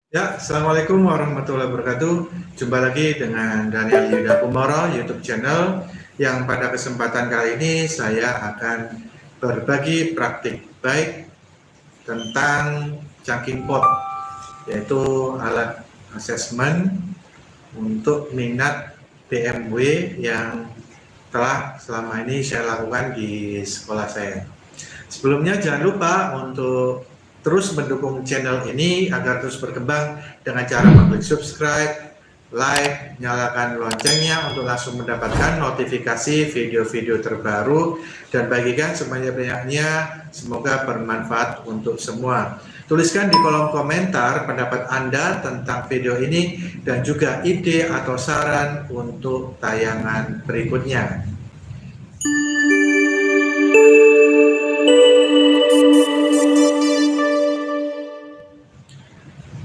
Ya, Assalamualaikum warahmatullahi wabarakatuh. Jumpa lagi dengan Daniel Yuda Kumoro, YouTube channel, yang pada kesempatan kali ini saya akan berbagi praktik baik tentang chunking pot, yaitu alat asesmen untuk minat BMW yang telah selama ini saya lakukan di sekolah saya. Sebelumnya jangan lupa untuk terus mendukung channel ini agar terus berkembang dengan cara mengklik subscribe, like, nyalakan loncengnya untuk langsung mendapatkan notifikasi video-video terbaru, dan bagikan sebanyak-banyaknya. Semoga bermanfaat untuk semua. Tuliskan di kolom komentar pendapat Anda tentang video ini dan juga ide atau saran untuk tayangan berikutnya.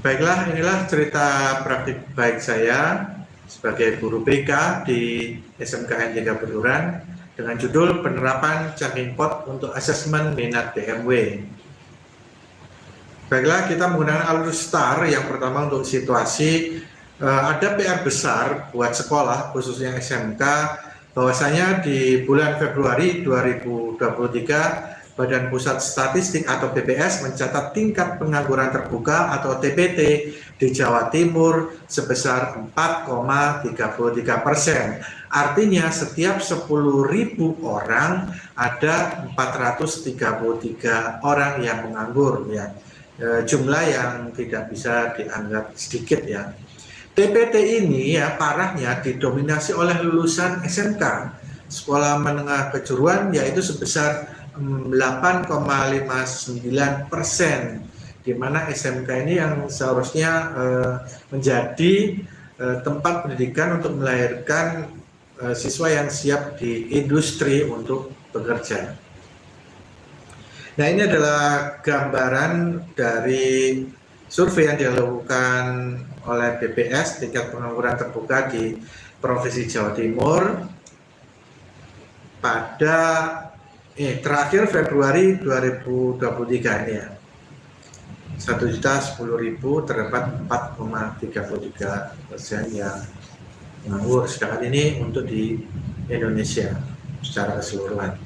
Baiklah, inilah cerita praktik baik saya sebagai guru BK di SMKN 3 Beluran dengan judul penerapan chunking pot untuk asesmen minat BMW. Baiklah, kita menggunakan alur STAR. Yang pertama untuk situasi ada PR besar buat sekolah khususnya SMK, bahwasanya di bulan Februari 2023 Badan Pusat Statistik atau BPS mencatat tingkat pengangguran terbuka atau TPT di Jawa Timur sebesar 4,33%. Artinya setiap 10.000 orang ada 433 orang yang menganggur, ya. Jumlah yang tidak bisa dianggap sedikit, ya. TPT ini ya parahnya didominasi oleh lulusan SMK, sekolah menengah kejuruan, yaitu sebesar 8,59%, di mana SMK ini yang seharusnya menjadi tempat pendidikan untuk melahirkan siswa yang siap di industri untuk bekerja. Nah, ini adalah gambaran dari survei yang dilakukan oleh BPS tingkat pengangguran terbuka di Provinsi Jawa Timur pada terakhir Februari 2023 ini, ya. 1.010.000 terdapat 4,33% yang menganggur. Sedangkan ini untuk di Indonesia secara keseluruhan.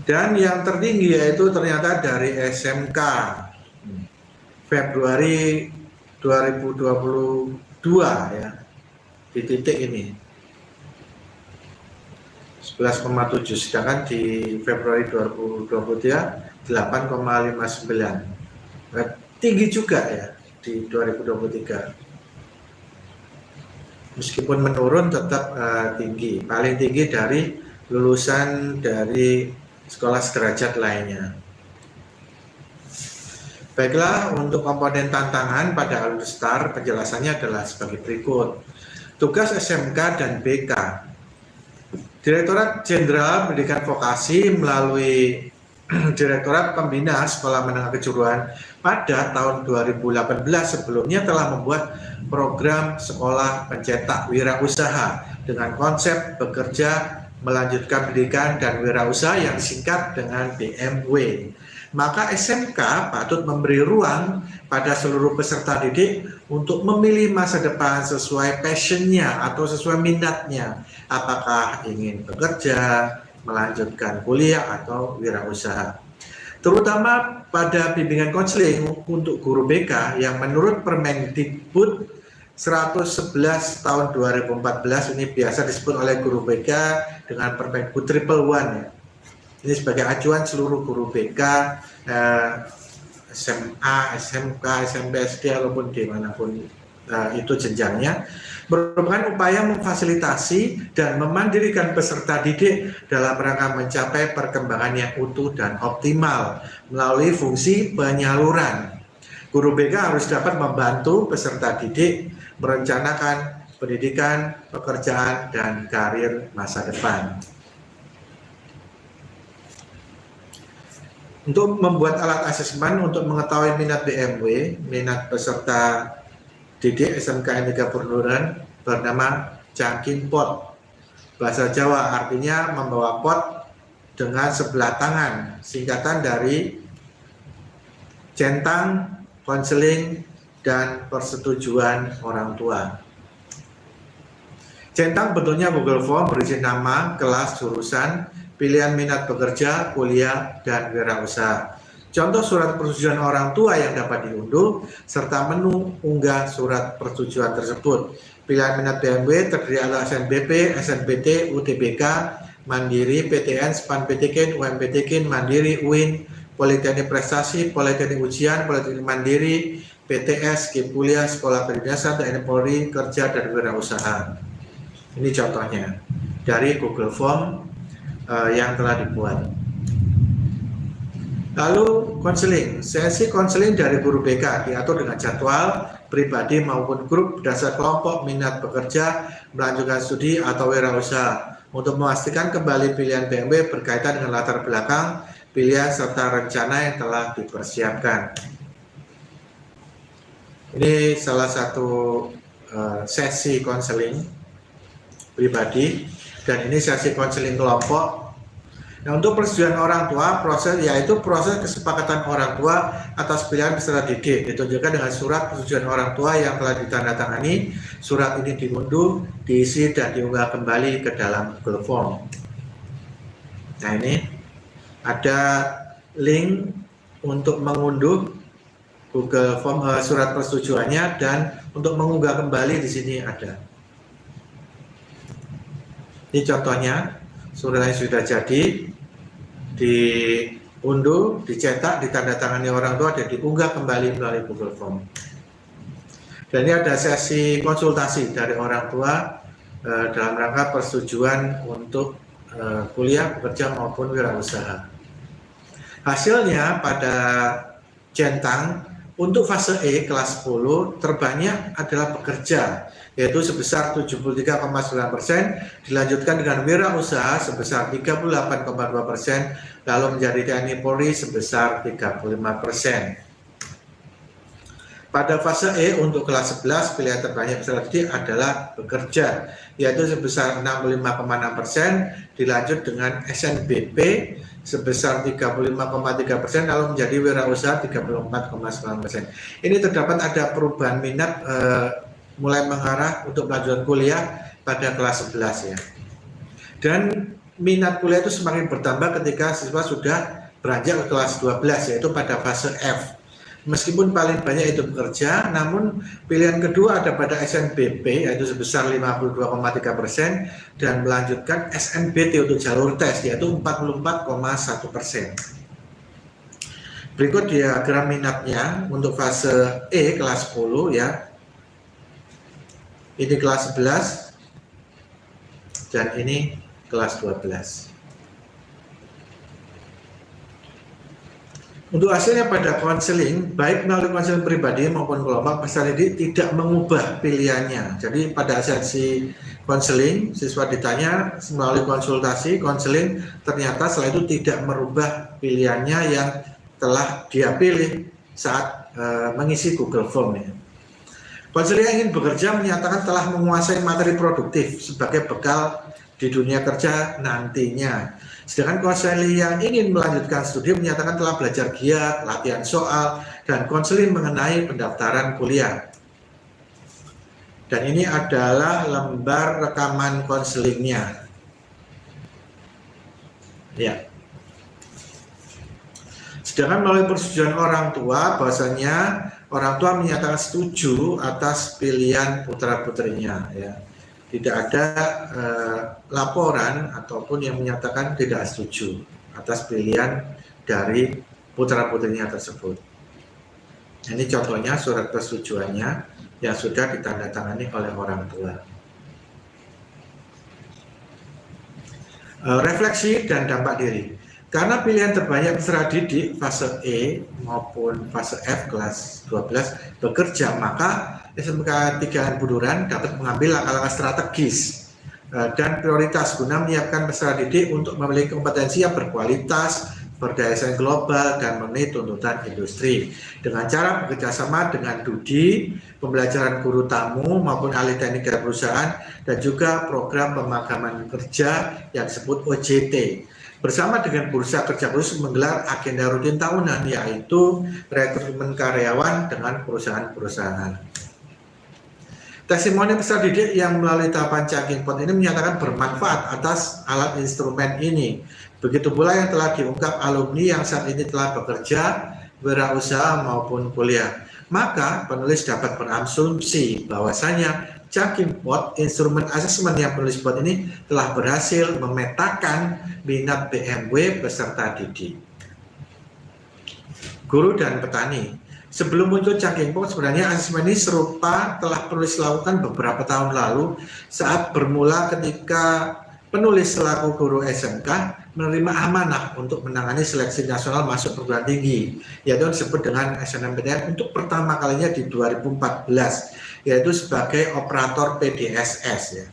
Dan yang tertinggi yaitu ternyata dari SMK Februari 2022, ya, di titik ini 11,7, sedangkan di Februari 2023 8,59. Tinggi juga, ya, di 2023. Meskipun menurun tetap tinggi, paling tinggi dari lulusan dari sekolah sederajat lainnya. Baiklah, untuk komponen tantangan pada alur STAR penjelasannya adalah sebagai berikut. Tugas SMK dan BK. Direktorat Jenderal Pendidikan Vokasi melalui Direktorat Pembina Sekolah Menengah Kejuruan pada tahun 2018 sebelumnya telah membuat program sekolah pencetak wirausaha dengan konsep bekerja, melanjutkan pendidikan dan wirausaha yang singkat dengan BMW. Maka SMK patut memberi ruang pada seluruh peserta didik untuk memilih masa depan sesuai passionnya atau sesuai minatnya. Apakah ingin bekerja, melanjutkan kuliah, atau wirausaha. Terutama pada bimbingan konseling untuk guru BK yang menurut Permendikbud 111 tahun 2014 ini biasa disebut oleh guru BK dengan Permendikbud 111, ya. Ini sebagai acuan seluruh guru BK, SMA, SMK, SMP, SD, ataupun dimanapun itu jenjangnya, merupakan upaya memfasilitasi dan memandirikan peserta didik dalam rangka mencapai perkembangan yang utuh dan optimal melalui fungsi penyaluran. Guru BK harus dapat membantu peserta didik merencanakan pendidikan, pekerjaan, dan karir masa depan. Untuk membuat alat asesmen untuk mengetahui minat BMW, minat peserta didik SMKN 3 Beluran, bernama chunking pot. Bahasa Jawa artinya membawa pot dengan sebelah tangan, singkatan dari centang konseling, dan persetujuan orang tua. Centang bentuknya Google Form berisi nama, kelas, jurusan, pilihan minat bekerja, kuliah, dan wirausaha. Contoh surat persetujuan orang tua yang dapat diunduh, serta menu unggah surat persetujuan tersebut. Pilihan minat BMW terdiri atas SNBP, SNBT, UTBK, Mandiri, PTN, SPAN PTKIN, UMPTKIN, Mandiri, UIN, Politeknik Prestasi, Politeknik Ujian, Politeknik Mandiri, PTS, Kuliah, Sekolah Kedinasan, TNI Polri, Kerja, dan Wirausaha. Ini contohnya dari Google Form yang telah dibuat. Lalu konseling, sesi konseling dari guru BK diatur dengan jadwal pribadi maupun grup berdasar kelompok minat bekerja, melanjutkan studi atau wirausaha untuk memastikan kembali pilihan BMW berkaitan dengan latar belakang pilihan serta rencana yang telah dipersiapkan. Ini salah satu sesi konseling pribadi dan ini sesi konseling kelompok. Nah, untuk persetujuan orang tua, proses kesepakatan orang tua atas pilihan peserta didik ditunjukkan dengan surat persetujuan orang tua yang telah ditandatangani. Surat ini diunduh, diisi, dan diunggah kembali ke dalam Google Form. Nah, ini ada link untuk mengunduh Google Form surat persetujuannya, dan untuk mengunggah kembali di sini ada. Ini contohnya, suratnya sudah jadi, diunduh, dicetak, ditandatangani orang tua, dan diunggah kembali melalui Google Form. Dan ini ada sesi konsultasi dari orang tua dalam rangka persetujuan untuk kuliah, bekerja, maupun wirausaha. Hasilnya pada centang untuk fase E kelas 10 terbanyak adalah pekerja, yaitu sebesar 73,9%, dilanjutkan dengan wirausaha sebesar 38,2%, lalu menjadi TNI Polri sebesar 35%. Pada fase E untuk kelas 11 pilihan terbanyak peserta didik adalah bekerja, yaitu sebesar 65,6%, dilanjut dengan SNBP sebesar 35,3%, lalu menjadi wirausaha 34,9%. Ini terdapat ada perubahan minat mulai mengarah untuk melanjutkan kuliah pada kelas 11 ya. Dan minat kuliah itu semakin bertambah ketika siswa sudah beranjak ke kelas 12, yaitu pada fase F. Meskipun paling banyak itu bekerja, namun pilihan kedua ada pada SNBP, yaitu sebesar 52,3%, dan melanjutkan SNBT untuk jalur tes, yaitu 44,1%. Berikut diagram minatnya untuk fase E kelas 10 ya. Ini kelas 11 dan ini kelas 12. Untuk hasilnya pada konseling, baik melalui konseling pribadi maupun kelompok, peserta didik tidak mengubah pilihannya. Jadi pada sesi konseling, siswa ditanya melalui konsultasi, konseling, ternyata setelah itu tidak merubah pilihannya yang telah dia pilih saat mengisi Google Form. Ya. Konseling yang ingin bekerja menyatakan telah menguasai materi produktif sebagai bekal di dunia kerja nantinya. Sedangkan konseling yang ingin melanjutkan studi menyatakan telah belajar giat, latihan soal, dan konseling mengenai pendaftaran kuliah. Dan ini adalah lembar rekaman konselingnya. Ya. Sedangkan melalui persetujuan orang tua, bahwasanya orang tua menyatakan setuju atas pilihan putra-putrinya. Ya. Tidak ada laporan ataupun yang menyatakan tidak setuju atas pilihan dari putra-putrinya tersebut. Ini contohnya surat persetujuannya yang sudah ditandatangani oleh orang tua. Refleksi dan dampak diri. Karena pilihan terbanyak peserta didik fase E maupun fase F kelas 12 bekerja, maka SMK 3 Buduran dapat mengambil langkah-langkah strategis dan prioritas guna menyiapkan peserta didik untuk memiliki kompetensi yang berkualitas, berdaya saing global, dan memenuhi tuntutan industri. Dengan cara bekerjasama dengan DUDI, pembelajaran guru tamu maupun ahli teknik dari perusahaan, dan juga program pemagaman kerja yang disebut OJT. bersama dengan Bursa Kerja Khusus menggelar agenda rutin tahunan, yaitu rekrutmen karyawan dengan perusahaan-perusahaan. Testimoni peserta didik yang melalui tahapan Changking Pot ini menyatakan bermanfaat atas alat instrumen ini. Begitu pula yang telah diungkap alumni yang saat ini telah bekerja, wirausaha maupun kuliah. Maka penulis dapat berasumsi bahwasanya Changking Pot, instrumen asesmen yang penulis buat ini telah berhasil memetakan minat BMW peserta didik. Guru dan petani. Sebelum muncul Changking Pot, sebenarnya asesmen ini serupa telah penulis lakukan beberapa tahun lalu saat bermula ketika penulis selaku guru SMK menerima amanah untuk menangani seleksi nasional masuk perguruan tinggi, yaitu disebut dengan SNMPTN untuk pertama kalinya di 2014, yaitu sebagai operator PDSS ya.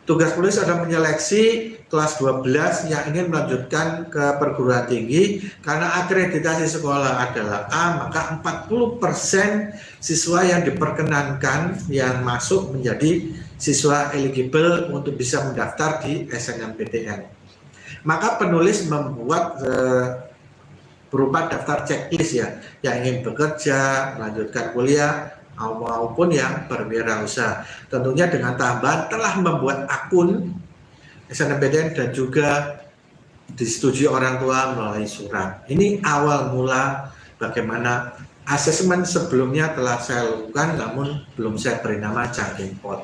Tugas penulis adalah menyeleksi kelas 12 yang ingin melanjutkan ke perguruan tinggi karena akreditasi sekolah adalah A, maka 40% siswa yang diperkenankan yang masuk menjadi siswa eligible untuk bisa mendaftar di SNMPTN. Maka penulis membuat berupa daftar checklist ya, yang ingin bekerja, melanjutkan kuliah, maupun yang berwirausaha. Tentunya dengan tambahan telah membuat akun SNMPTN dan juga disetujui orang tua melalui surat. Ini awal mula bagaimana asesmen sebelumnya telah saya lakukan, namun belum saya beri nama Changking Pot.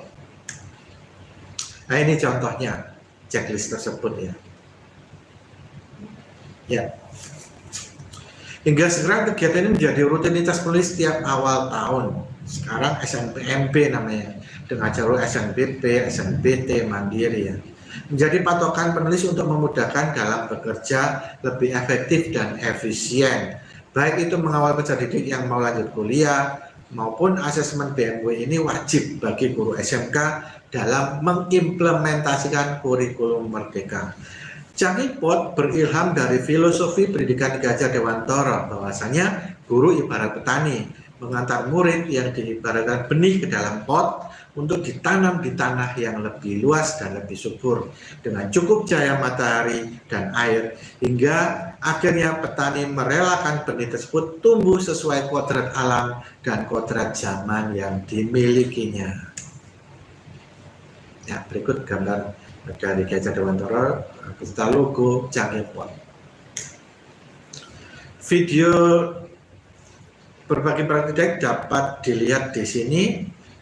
Nah, ini contohnya checklist tersebut ya. Ya. Hingga sekarang kegiatan ini menjadi rutinitas penulis setiap awal tahun. Sekarang SNMP namanya, dengan jalur SNBP, SNBT, Mandiri ya. Menjadi patokan penulis untuk memudahkan dalam bekerja lebih efektif dan efisien. Baik itu mengawal peserta didik yang mau lanjut kuliah maupun asesmen BMW ini wajib bagi guru SMK dalam mengimplementasikan kurikulum Merdeka. Changking Pot berilham dari filosofi pendidikan Ki Hajar Dewantara bahwasanya guru ibarat petani mengantar murid yang diibaratkan benih ke dalam pot untuk ditanam di tanah yang lebih luas dan lebih subur dengan cukup cahaya matahari dan air hingga akhirnya petani merelakan benih tersebut tumbuh sesuai kodrat alam dan kodrat zaman yang dimilikinya. Ya, berikut gambar dari Ki Hajar Dewantara beserta logo Changking Pot. Video berbagi praktik dapat dilihat di sini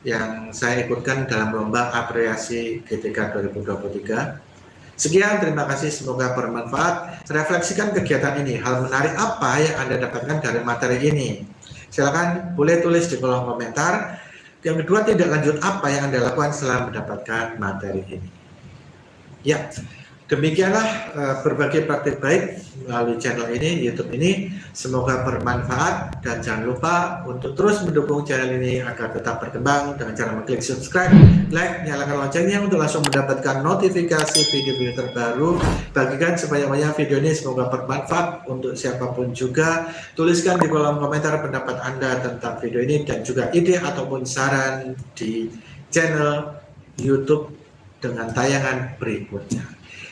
yang saya ikutkan dalam lomba apresiasi GTK 2023. Sekian, terima kasih, semoga bermanfaat. Refleksikan kegiatan ini, hal menarik apa yang Anda dapatkan dari materi ini? Silakan boleh tulis di kolom komentar. Yang kedua, tindak lanjut apa yang Anda lakukan setelah mendapatkan materi ini? Ya, demikianlah berbagi praktik baik melalui channel ini, YouTube ini. Semoga bermanfaat dan jangan lupa untuk terus mendukung channel ini agar tetap berkembang dengan cara mengklik subscribe, like, nyalakan loncengnya untuk langsung mendapatkan notifikasi video-video terbaru. Bagikan sebanyak-banyak video ini, semoga bermanfaat untuk siapapun juga. Tuliskan di kolom komentar pendapat Anda tentang video ini dan juga ide ataupun saran di channel YouTube dengan tayangan berikutnya.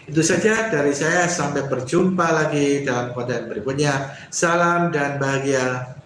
Itu saja dari saya, sampai berjumpa lagi dalam konten berikutnya. Salam dan bahagia.